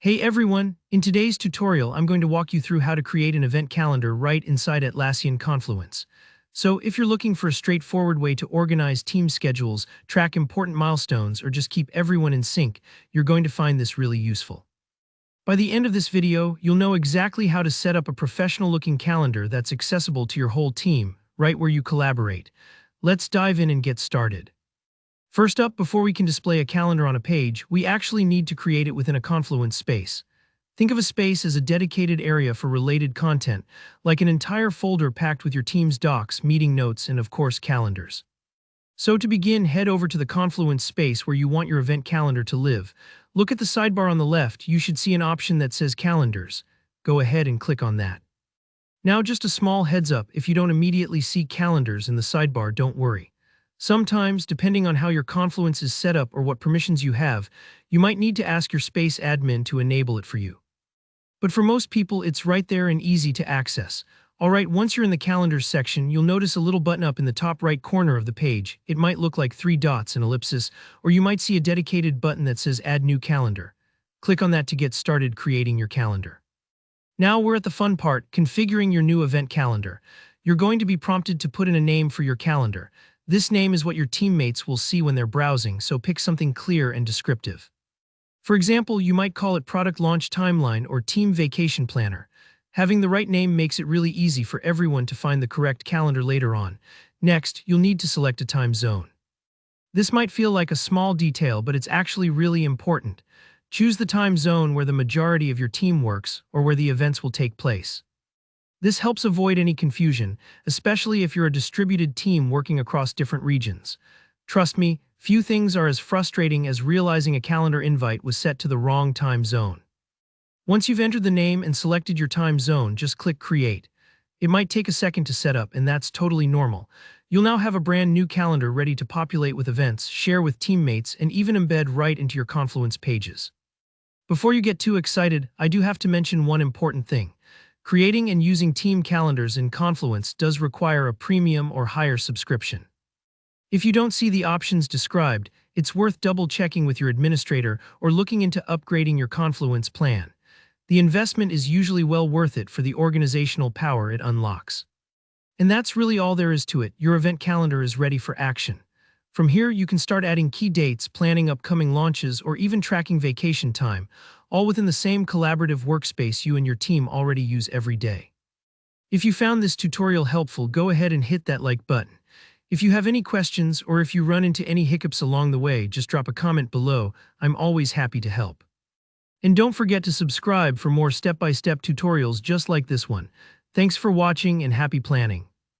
Hey everyone, in today's tutorial I'm going to walk you through how to create an event calendar right inside Atlassian Confluence. So if you're looking for a straightforward way to organize team schedules, track important milestones, or just keep everyone in sync, you're going to find this really useful. By the end of this video, you'll know exactly how to set up a professional-looking calendar that's accessible to your whole team, right where you collaborate. Let's dive in and get started. First up, before we can display a calendar on a page, we actually need to create it within a Confluence space. Think of a space as a dedicated area for related content, like an entire folder packed with your team's docs, meeting notes, and of course, calendars. So to begin, head over to the Confluence space where you want your event calendar to live. Look at the sidebar on the left, you should see an option that says Calendars. Go ahead and click on that. Now just a small heads up, if you don't immediately see Calendars in the sidebar, don't worry. Sometimes, depending on how your Confluence is set up or what permissions you have, you might need to ask your space admin to enable it for you. But for most people, it's right there and easy to access. Alright, once you're in the Calendars section, you'll notice a little button up in the top right corner of the page. It might look like 3 dots and ellipsis, or you might see a dedicated button that says Add New Calendar. Click on that to get started creating your calendar. Now we're at the fun part, configuring your new event calendar. You're going to be prompted to put in a name for your calendar. This name is what your teammates will see when they're browsing, so pick something clear and descriptive. For example, you might call it Product Launch Timeline or Team Vacation Planner. Having the right name makes it really easy for everyone to find the correct calendar later on. Next, you'll need to select a time zone. This might feel like a small detail, but it's actually really important. Choose the time zone where the majority of your team works or where the events will take place. This helps avoid any confusion, especially if you're a distributed team working across different regions. Trust me, few things are as frustrating as realizing a calendar invite was set to the wrong time zone. Once you've entered the name and selected your time zone, just click Create. It might take a second to set up, and that's totally normal. You'll now have a brand new calendar ready to populate with events, share with teammates, and even embed right into your Confluence pages. Before you get too excited, I do have to mention one important thing. Creating and using team calendars in Confluence does require a premium or higher subscription. If you don't see the options described, it's worth double-checking with your administrator or looking into upgrading your Confluence plan. The investment is usually well worth it for the organizational power it unlocks. And that's really all there is to it. Your event calendar is ready for action. From here, you can start adding key dates, planning upcoming launches, or even tracking vacation time, all within the same collaborative workspace you and your team already use every day. If you found this tutorial helpful, go ahead and hit that like button. If you have any questions or if you run into any hiccups along the way, just drop a comment below. I'm always happy to help. And don't forget to subscribe for more step-by-step tutorials just like this one. Thanks for watching and happy planning.